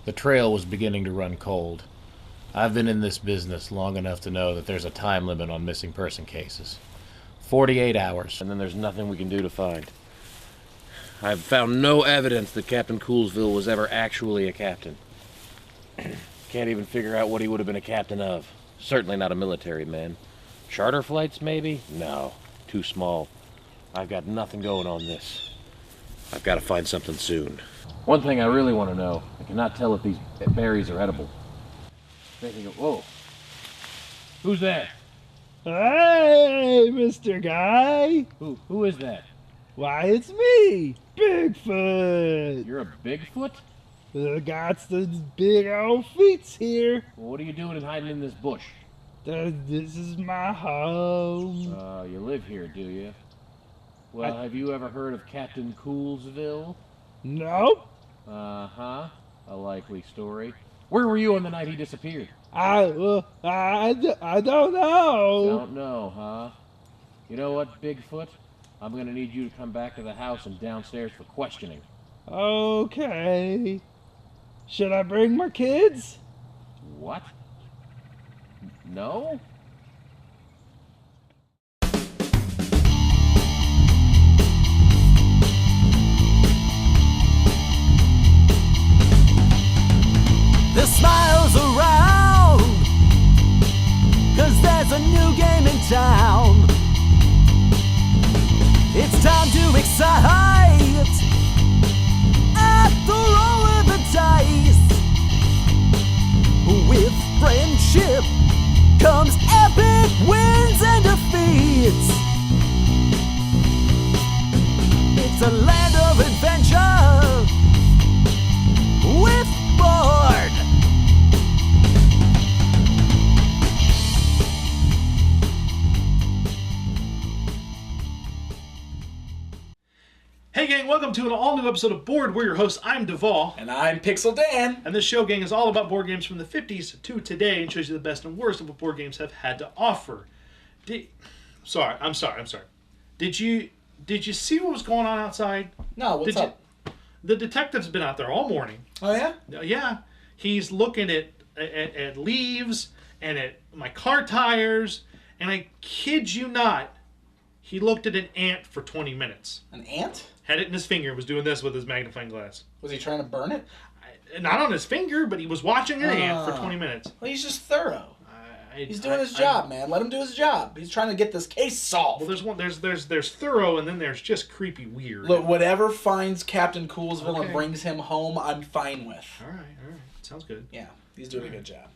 The trail was beginning to run cold. I've been in this business long enough to know that there's a time limit on missing person cases. 48 hours. And then there's nothing we can do to find. I've found no evidence that Captain Coolsville was ever actually a captain. Can't even figure out what he would have been a captain of. Certainly not a military man. Charter flights, maybe? No. Too small. I've got nothing going on this. I've got to find something soon. One thing I really want to know, I cannot tell if these berries are edible. Thinking of, whoa. Who's that? Hey, Mr. Guy. Who is that? Why, it's me, Bigfoot. You're a Bigfoot? I got some big old feet here. Well, what are you doing and hiding in this bush? This is my home. You live here, do you? Well, have you ever heard of Captain Coolsville? Nope. Uh-huh. A likely story. Where were you on the night he disappeared? I don't know. Don't know, huh? You know what, Bigfoot? I'm gonna need you to come back to the house and downstairs for questioning. Okay. Should I bring my kids? What? No? The smiles around, 'cause there's a new game in town. It's time to excite at the roll of the dice. With friendship comes epic wins and defeats. It's a land of adventure with board. Hey gang, welcome to an all-new episode of Board. We're your hosts. I'm Devall. And I'm Pixel Dan. And this show, gang, is all about board games from the 50s to today and shows you the best and worst of what board games have had to offer. I'm sorry. Did you see what was going on outside? No, what's up? The detective's been out there all morning. Oh, yeah? Yeah. He's looking at leaves and at my car tires, and I kid you not, he looked at an ant for 20 minutes. An ant? Had it in his finger, was doing this with his magnifying glass. Was he trying to burn it? Not on his finger, but he was watching an ant for 20 minutes. Well, he's just thorough. He's doing his job, man. Let him do his job. He's trying to get this case solved. Well, there's thorough, and then there's just creepy weird. Look, whatever finds Captain Coolsville and brings him home, I'm fine with. All right. Sounds good. Yeah, he's doing a good job.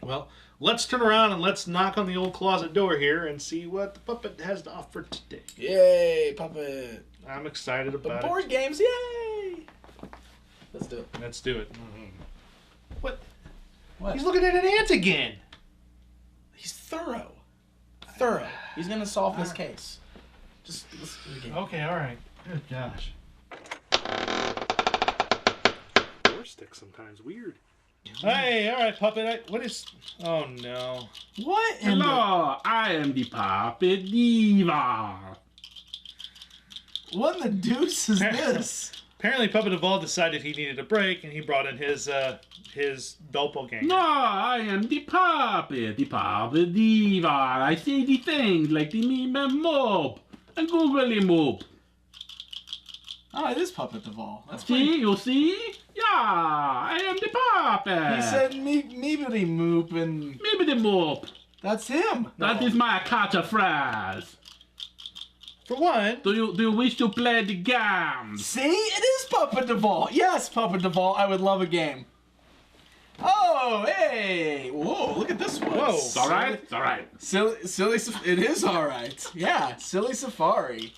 Well, let's turn around and let's knock on the old closet door here and see what the puppet has to offer today. Yay, puppet. I'm excited about board games, yay! Let's do it. Let's do it. Mm-hmm. What? What? He's looking at an ant again. He's thorough. Thorough. He's going to solve this case. Just let's do it again. Okay, all right. Good gosh. Door stick sometimes weird. Hey, all right, puppet. What is? Oh no. What? Hello, I am the Puppet Diva. What in the deuce is this? Apparently, Puppet Evolved decided he needed a break, and he brought in his doppelganger. No, I am the Puppet Diva. I say the things like the meme and mob and googly mob. Oh, it is Puppet Devall. That's See, you see? Yeah, I am the puppet. He said meebity moop and... Maybe the mob. That's him. That is my catchphrase. For what? Do you wish to play the game? See? It is Puppet Devall. Yes, Puppet Devall. I would love a game. Oh, hey. Whoa, look at this one. Whoa. It's alright? It's alright. Silly, it is alright. Yeah, Silly Sfari.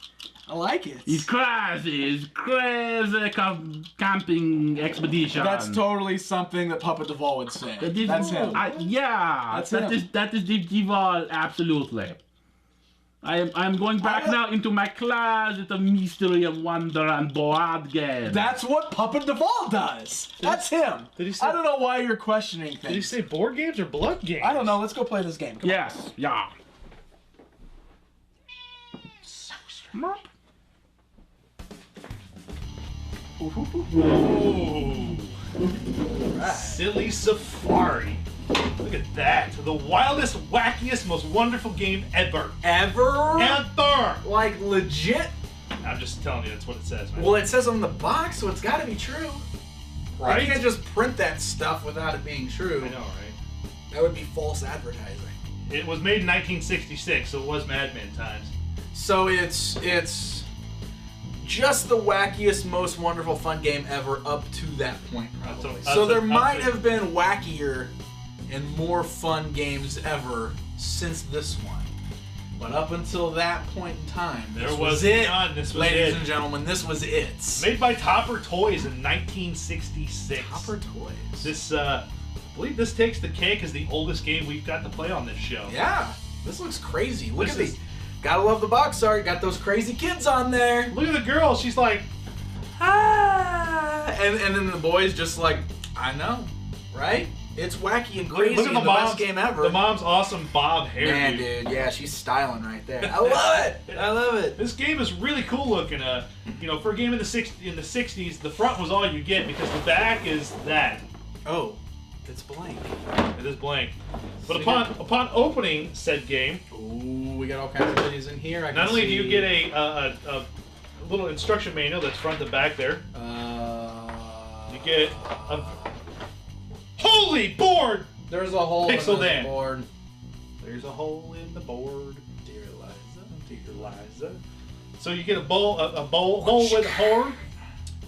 I like it. It's crazy camping expedition. That's totally something that Puppet Devall would say. That's him. That is the Devall, absolutely. I'm going back now into my closet of mystery and wonder and board games. That's what Puppet Devall does. That's him. Did he say, I don't know why you're questioning things. Did he say board games or blood games? I don't know. Let's go play this game. Come yes. On. Yeah. So strange. Ooh. Right. Silly Sfari. Look at that. The wildest, wackiest, most wonderful game ever. Ever? Ever! Like legit? I'm just telling you, that's what it says, man. Well, it says on the box, so it's got to be true. Right? You can't just print that stuff without it being true. I know, right? That would be false advertising. It was made in 1966, so it was Mad Men times. So it's just the wackiest, most wonderful fun game ever up to that point, probably. So there might have been wackier and more fun games ever since this one. But up until that point in time, this was it. This was Ladies it. and gentlemen, this was it. Made by Topper Toys in 1966. Topper Toys. This, I believe this takes the cake as the oldest game we've got to play on this show. Yeah, this looks crazy. Look This at these. Gotta love the box art. Got those crazy kids on there. Look at the girl. She's like, Ah! And then the boys just like, I know, right? It's wacky and crazy. look at and the best mom's game ever. The mom's awesome bob hair. Man, dude, yeah, she's styling right there. I love it. I love it. This game is really cool looking. You know, for a game in the 60s, the front was all you get because the back is that. Oh, it's blank. It is blank. But upon opening said game, Ooh, we got all kinds of goodies in here. not only do you get a little instruction manual that's front and back there, you get a holy board. There's a hole Pixel in the Dan. board. There's a hole in the board. Dear Liza. Dear Liza. So you get a bowl with a hole,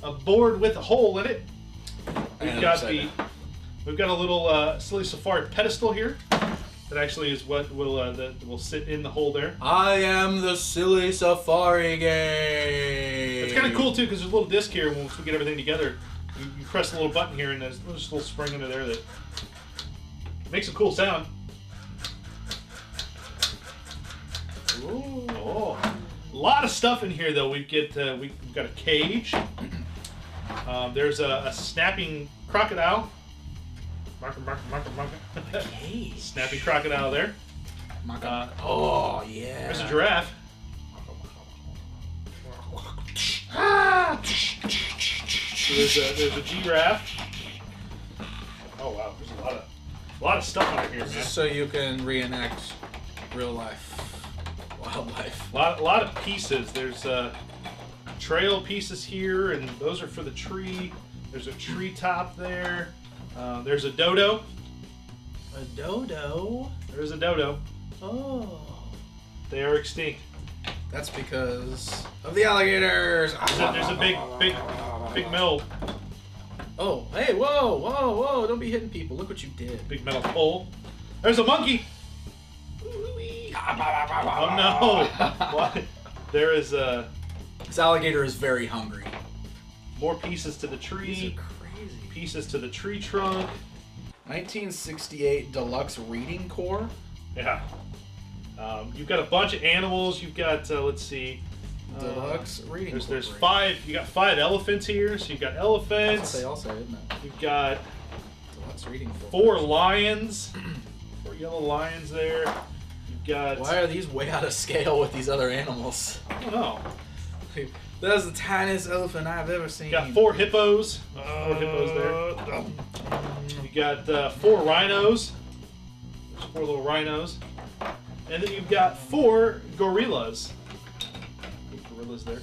a board with a hole in it. We've got a little Silly Sfari pedestal here. That actually is what will sit in the hole there. I am the Silly Sfari game. It's kind of cool too because there's a little disc here. Once we get everything together, you press the little button here, and there's just a little spring under there that makes a cool sound. Ooh. Oh, a lot of stuff in here though. We've got a cage. There's a snapping crocodile. Marker. Cage. Snapping crocodile there. Oh yeah. There's a giraffe. So there's a giraffe. Oh wow, there's a lot of stuff under here, man. So you can reenact real life wildlife. A lot of pieces. There's trail pieces here, and those are for the tree. There's a tree top there. There's a dodo. A dodo? There's a dodo. Oh. They are extinct. That's because of the alligators. There's a big metal hey, whoa, don't be hitting people. Look what you did. big metal pole. There's a monkey. Oh no! What? There is This alligator is very hungry. more pieces to the tree. These are crazy. Pieces to the tree trunk. 1968 Deluxe Reading Core. Yeah. You've got a bunch of animals. You've got let's see. Deluxe Reading Core. There's 5. You got 5 elephants here. So you've got That's elephants. what they all say, isn't it? You've got Deluxe Reading Core. 4 lions. 4 yellow lions there. You've got. Why are these way out of scale with these other animals? I don't know. That's the tiniest elephant I've ever seen. You got 4 hippos. 4 hippos there. You got 4 rhinos. There's 4 little rhinos. And then you've got 4 gorillas. Gorillas there.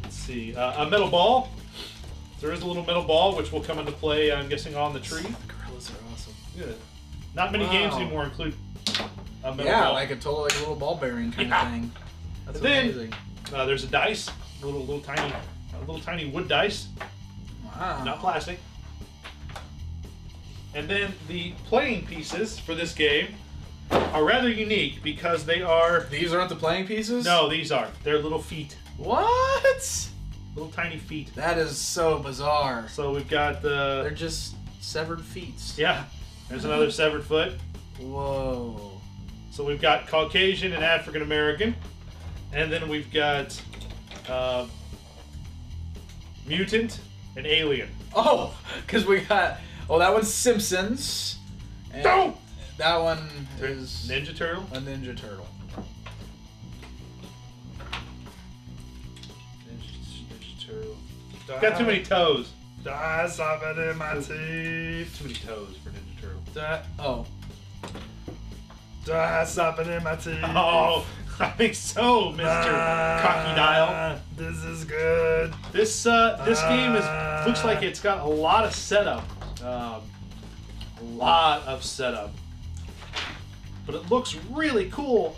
Let's see. A metal ball. There is a little metal ball which will come into play, I'm guessing, on the tree. Gorillas are awesome. Good. Not many games anymore include a metal Yeah, ball. like a little ball bearing kind of thing. That's And then, amazing. There's a dice. Little tiny wood dice. Wow. Not plastic. And then the playing pieces for this game are rather unique because they are... These aren't the playing pieces? No, these are. They're little feet. What? Little tiny feet. That is so bizarre. So we've got the... They're just severed feet. Yeah. There's another severed foot. Whoa. So we've got Caucasian and African American. And then we've got mutant and alien. Oh, because we got... Oh, that one's Simpsons. And Don't! That one is... Ninja Turtle. A Ninja Turtle. Ninja Turtle. Got too many toes. Stop it in my teeth. Too many toes for Ninja Turtle. Stop it in my teeth. Oh, I think so, Mr. Cocky Dial. This is good. This game looks like it's got a lot of setup. A lot of setup. But it looks really cool.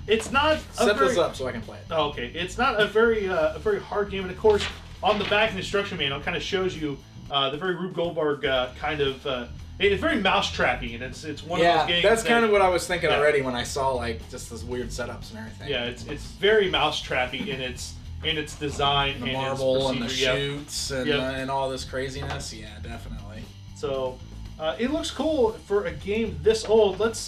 It's not Set this up so I can play it. Oh, okay. It's not a very hard game, and of course, on the back of the instruction manual, it kind of shows you the very Rube Goldberg kind of. It's very mousetrappy, and it's one of those games. That's kind of what I was thinking already when I saw like just this weird setups and everything. Yeah, it's very mousetrappy in its design, The and marble its and the procedure. shoots and all this craziness. Yeah, definitely. So it looks cool for a game this old. Let's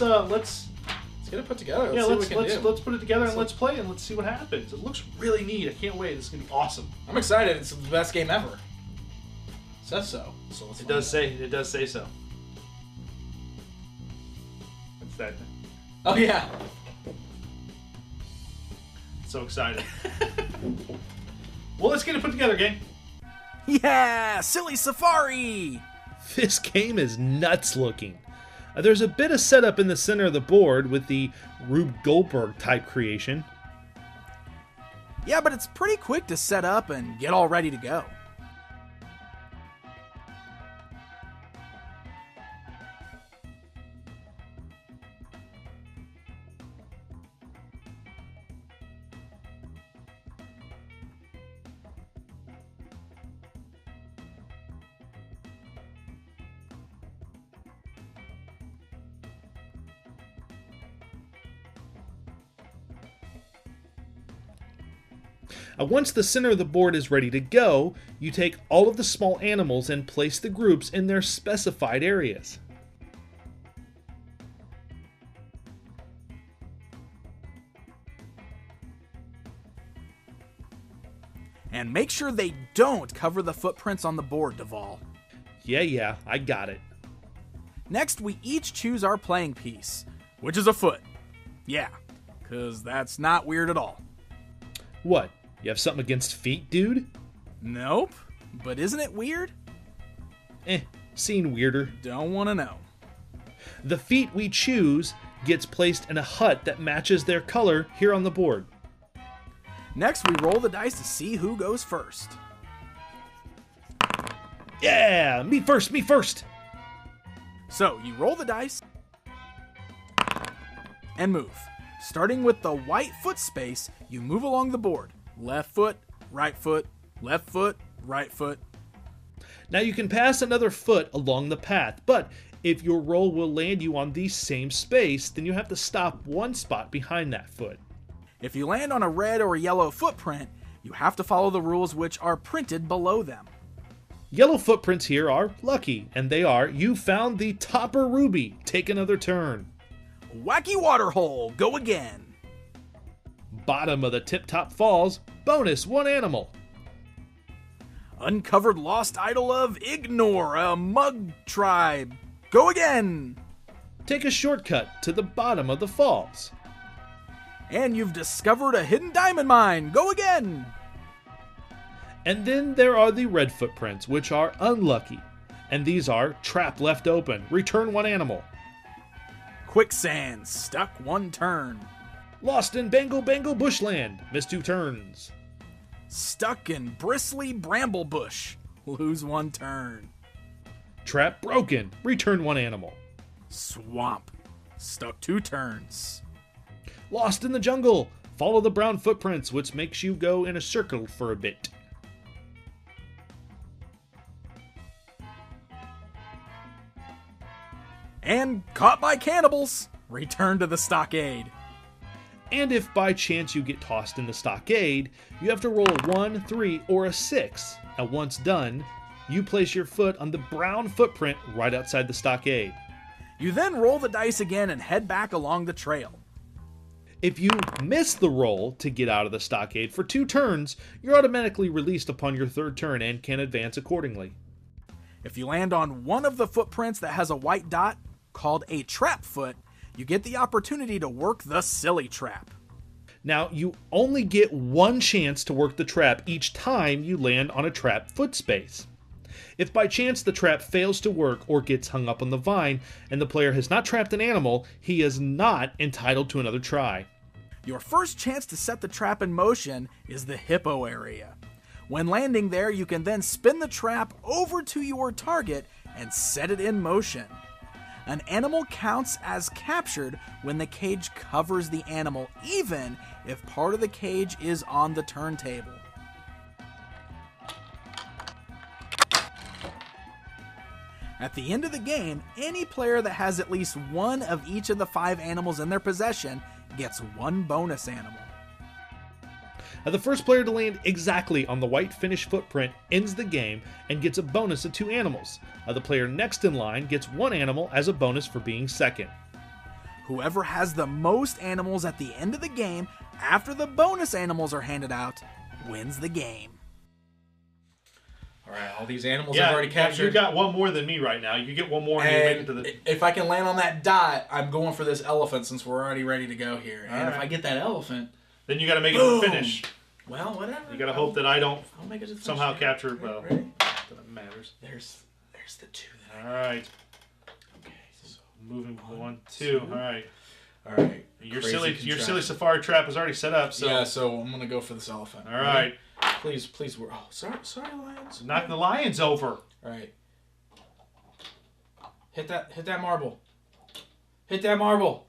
get it put together. Let's put it together and let's play it and let's see what happens. It looks really neat. I can't wait. This is gonna be awesome. I'm excited. It's the best game ever. It says so. So let's It does say so. What's that? Oh yeah. So excited. Well, let's get it put together, gang. Yeah, Silly Sfari! This game is nuts looking. There's a bit of setup in the center of the board with the Rube Goldberg type creation. Yeah, but it's pretty quick to set up and get all ready to go. Once the center of the board is ready to go, you take all of the small animals and place the groups in their specified areas. And make sure they don't cover the footprints on the board, Devall. Yeah, I got it. Next, we each choose our playing piece, which is a foot. Yeah, because that's not weird at all. What? You have something against feet, dude? Nope, but isn't it weird? Seen weirder. Don't want to know. The feet we choose gets placed in a hut that matches their color here on the board. Next, we roll the dice to see who goes first. Yeah, me first. So, you roll the dice and move. Starting with the white foot space, you move along the board. Left foot, right foot, left foot, right foot. Now you can pass another foot along the path, but if your roll will land you on the same space, then you have to stop one spot behind that foot. If you land on a red or yellow footprint, you have to follow the rules which are printed below them. Yellow footprints here are lucky, and they are, you found the topper ruby, take another turn. Wacky waterhole, go again. Bottom of the tip-top falls, bonus one animal. Uncovered lost idol of Ignore, a mug tribe, go again. Take a shortcut to the bottom of the falls. And you've discovered a hidden diamond mine, go again. And then there are the red footprints, which are unlucky. And these are trap left open, return one animal. Quicksand, stuck one turn. Lost in Bangle Bushland, missed 2 turns. Stuck in bristly bramble bush, lose 1 turn. Trap broken, return 1 animal. Swamp, stuck 2 turns. Lost in the jungle, follow the brown footprints, which makes you go in a circle for a bit. And caught by cannibals, return to the stockade. And if by chance you get tossed in the stockade, you have to roll a 1, 3, or a 6. And once done, you place your foot on the brown footprint right outside the stockade. You then roll the dice again and head back along the trail. If you miss the roll to get out of the stockade for 2 turns, you're automatically released upon your 3rd turn and can advance accordingly. If you land on one of the footprints that has a white dot, called a trap foot, you get the opportunity to work the silly trap. Now, you only get 1 chance to work the trap each time you land on a trap foot space. If by chance the trap fails to work or gets hung up on the vine, and the player has not trapped an animal, he is not entitled to another try. Your first chance to set the trap in motion is the hippo area. When landing there, you can then spin the trap over to your target and set it in motion. An animal counts as captured when the cage covers the animal, even if part of the cage is on the turntable. At the end of the game, any player that has at least one of each of the 5 animals in their possession gets 1 bonus animal. The first player to land exactly on the white finished footprint ends the game and gets a bonus of 2 animals. The player next in line gets 1 animal as a bonus for being second. Whoever has the most animals at the end of the game, after the bonus animals are handed out, wins the game. All right, all these animals I've already captured. You got 1 more than me right now. You get 1 more and you make it to the... If I can land on that dot, I'm going for this elephant since we're already ready to go here. And if I get that elephant... Then you got to make it to the finish. Well, whatever. You got to hope that I don't I'll make it to the somehow finish. capture... Well, Ready? that matters. There's the 2 that All right. Okay, so Moving 1, 2. All right. all right. Your Crazy silly Sfari trap is already set up, so... Yeah, so I'm gonna go for this elephant. All right. Please. Oh, sorry, lions. Knock the lions over. All right. Hit that marble. Hit that marble.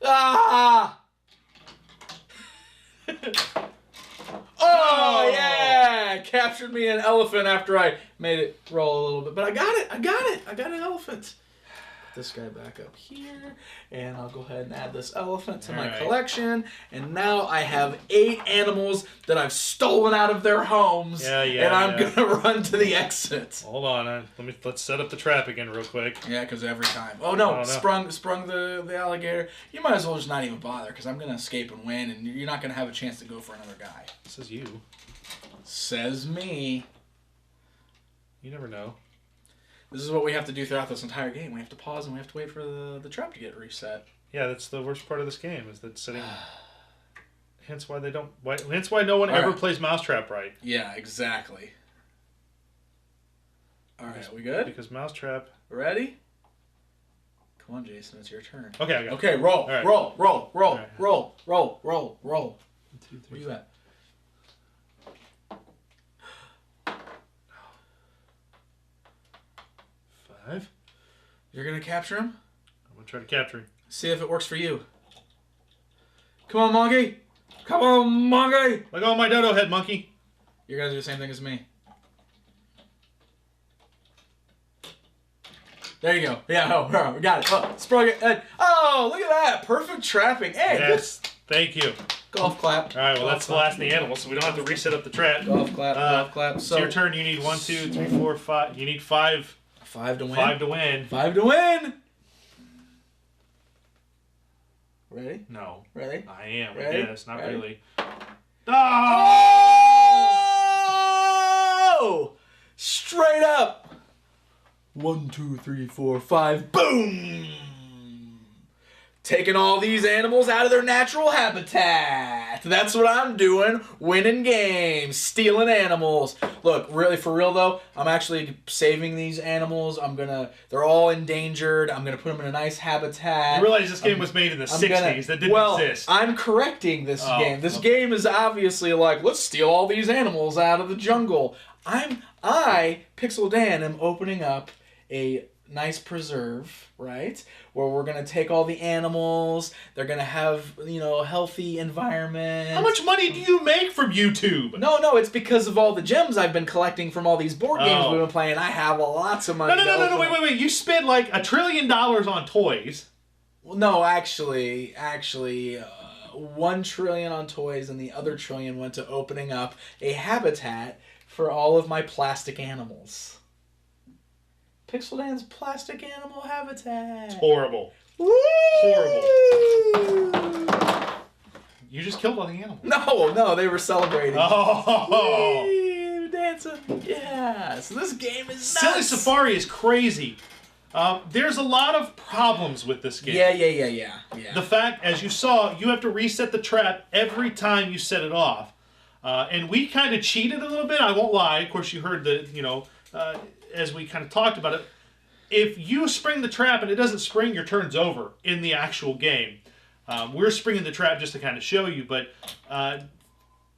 Ah! Oh yeah! Captured me an elephant after I made it roll a little bit, but I got it. I got an elephant. Put this guy back up here, and I'll go ahead and add this elephant to my collection. And now I have 8 animals that I've stolen out of their homes. And I'm gonna run to the exit. Hold on, let's set up the trap again real quick. Yeah, because every time. Oh no! Sprung the alligator. You might as well just not even bother, because I'm gonna escape and win, and you're not gonna have a chance to go for another guy. Says you. Says me. You never know. This is what we have to do throughout this entire game. We have to pause and we have to wait for the trap to get reset. Yeah, that's the worst part of this game, is that sitting... Hence why they don't... Hence why no one ever plays Mousetrap right. Yeah, exactly. Alright, we good? Because Mousetrap... Ready? Come on, Jason, it's your turn. Okay, I got it. Okay, roll, right. roll. Right. Roll. 1, 2, 3, Where you at? 5. You're gonna capture him? I'm gonna try to capture him. See if it works for you. Come on, monkey! Come on, monkey! Let go of my dodo head, monkey. You're gonna do the same thing as me. There you go. Yeah, we got it. Oh, sprung it. Oh, look at that. Perfect trapping. Hey, yes, thank you. Golf clap. All right, well, that's the last of the animals, so we don't have to reset up the trap. Golf clap. It's your turn. You need 1, 2, 3, 4, 5. You need 5. 5 to win. 5 to win. 5 to win. Ready? No. Ready? I am. Ready? Yes, not Ready? really. Oh! Straight up. 1, 2, 3, 4, 5. Boom! Taking all these animals out of their natural habitat. That's what I'm doing. Winning games. Stealing animals. Look, really, for real though, I'm actually saving these animals. They're all endangered. I'm gonna put them in a nice habitat. You realize this game was made in the 60s. That didn't exist. I'm correcting this game. This game is obviously like, let's steal all these animals out of the jungle. I, Pixel Dan, am opening up a nice preserve, right? Where we're gonna take all the animals. They're gonna have, a healthy environment. How much money do you make from YouTube? No, it's because of all the gems I've been collecting from all these board games we've been playing. I have lots of money. No, wait. You spent like $1 trillion on toys. Well, no, actually, 1 trillion on toys, and the other trillion went to opening up a habitat for all of my plastic animals. Pixel Dan's plastic animal habitat. It's horrible. Woo! Horrible. You just killed all the animals. No, they were celebrating. Oh! Woo, dancing. Yeah. So this game is Silly nuts. Sfari is crazy. There's a lot of problems with this game. Yeah. The fact, as you saw, you have to reset the trap every time you set it off. And we kind of cheated a little bit. I won't lie. Of course, you heard as we kind of talked about it. If you spring the trap and it doesn't spring, your turn's over in the actual game. We're springing the trap just to kind of show you, but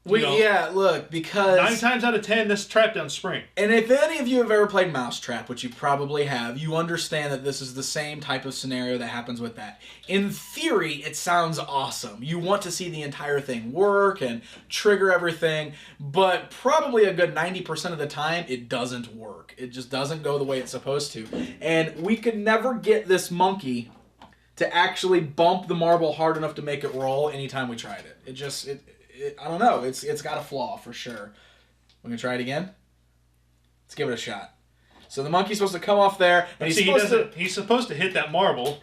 look, because 9 times out of 10, this trap doesn't spring. And if any of you have ever played Mousetrap, which you probably have, you understand that this is the same type of scenario that happens with that. In theory, it sounds awesome. You want to see the entire thing work and trigger everything, but probably a good 90% of the time, it doesn't work. It just doesn't go the way it's supposed to. And we could never get this monkey to actually bump the marble hard enough to make it roll anytime we tried it. I don't know. It's got a flaw for sure. We're gonna try it again. Let's give it a shot. So the monkey's supposed to come off there, and he's supposed to hit that marble,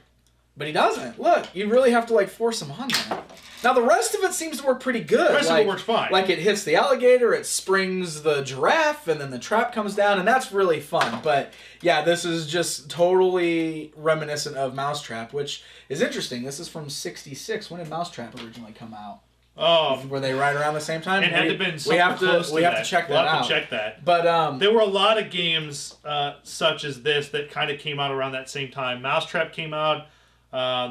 but he doesn't. Look, you really have to force him on there. Now the rest of it seems to work pretty good. The rest of it works fine. Like it hits the alligator, it springs the giraffe, and then the trap comes down, and that's really fun. But yeah, this is just totally reminiscent of Mousetrap, which is interesting. This is from '66. When did Mousetrap originally come out? Were they right around the same time? It had to have been something close to that. We have to check that out. We'll have to check that. But there were a lot of games such as this that kind of came out around that same time. Mousetrap came out.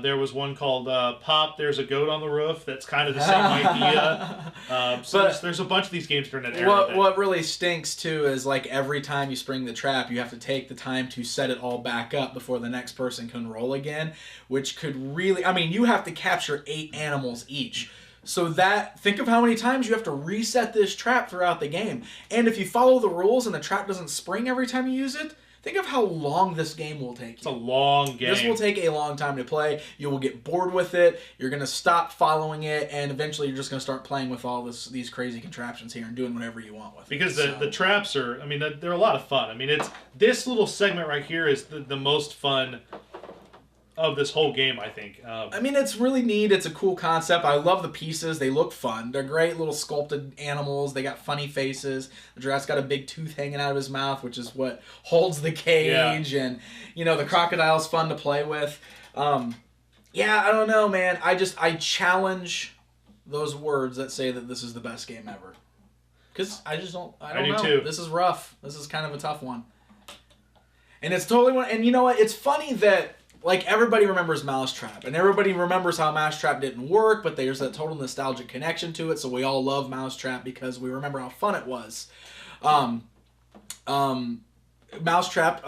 There was one called Pop, There's a Goat on the Roof. That's kind of the same idea. But there's a bunch of these games during that era. What really stinks, too, is every time you spring the trap, you have to take the time to set it all back up before the next person can roll again, which could really... I mean, you have to capture 8 animals each. So think of how many times you have to reset this trap throughout the game. And if you follow the rules and the trap doesn't spring every time you use it, think of how long this game will take you. It's a long game. This will take a long time to play. You will get bored with it. You're going to stop following it, and eventually you're just going to start playing with all these crazy contraptions here and doing whatever you want with it. Because the traps are, they're a lot of fun. This little segment right here is the most fun of this whole game, I think. It's really neat. It's a cool concept. I love the pieces. They look fun. They're great little sculpted animals. They got funny faces. The giraffe's got a big tooth hanging out of his mouth, which is what holds the cage. Yeah. And, the crocodile's fun to play with. I don't know, man. I challenge those words that say that this is the best game ever. Because I just don't... I don't know. Too. This is rough. This is kind of a tough one. And it's totally one... And you know what? It's funny that... everybody remembers Mousetrap, and everybody remembers how Mousetrap didn't work, but there's that total nostalgic connection to it, so we all love Mousetrap because we remember how fun it was. Mousetrap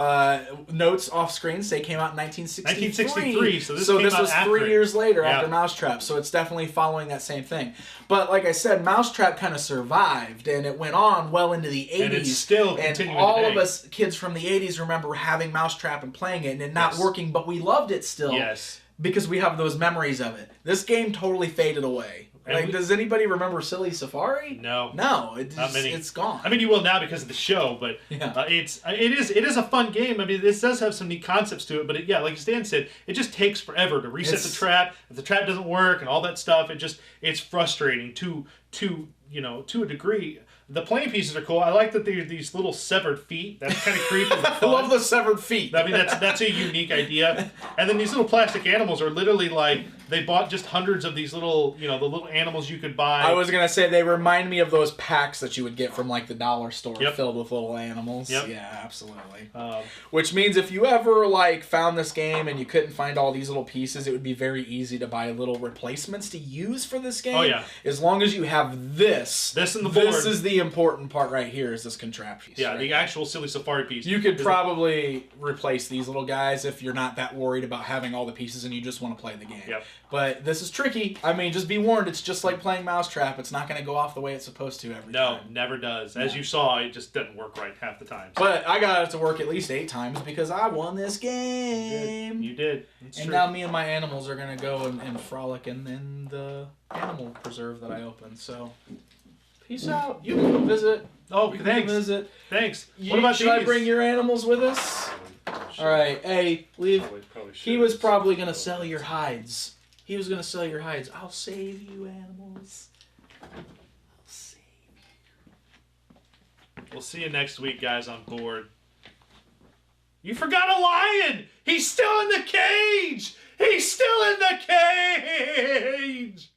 notes off screen say came out in 1963. So this was 3 years later after Mousetrap. So it's definitely following that same thing. But like I said, Mousetrap kind of survived, and it went on well into the 80s. And it's still continuing all of us kids from the 80s remember having Mousetrap and playing it and it not working, but we loved it still. Yes. Because we have those memories of it. This game totally faded away. Does anybody remember Silly Sfari? No. No, not many. It's gone. You will now because of the show, but it is a fun game. This does have some neat concepts to it, but like Stan said, it just takes forever to reset the trap. If the trap doesn't work and all that stuff, it's frustrating to a degree. The playing pieces are cool. I like that they're these little severed feet. That's kind of creepy. I love the severed feet. That's a unique idea. And then these little plastic animals are literally they bought just hundreds of these little, the little animals you could buy. I was going to say they remind me of those packs that you would get from the dollar store filled with little animals. Yep. Yeah, absolutely. Which means if you ever found this game and you couldn't find all these little pieces, it would be very easy to buy little replacements to use for this game. Oh yeah. As long as you have this. This and the board. This is the important part right here is this contraption. Yeah, the actual Silly Sfari piece. You could probably replace these little guys if you're not that worried about having all the pieces and you just want to play the game. Yep. But this is tricky. Just be warned, it's just like playing Mousetrap. It's not going to go off the way it's supposed to every time. No, never does. As you saw, it just doesn't work right half the time. So. But I got it to work at least 8 times because I won this game. You did. And now me and my animals are going to go and frolic in the animal preserve that I opened. So, peace out. You can visit. Oh, thanks. Visit. Thanks. What about Should I bring your animals with us? All right. Hey, leave. He was probably going to sell your hides. He was going to sell your hides. I'll save you, animals. I'll save you. We'll see you next week, guys, on board. You forgot a lion! He's still in the cage! He's still in the cage!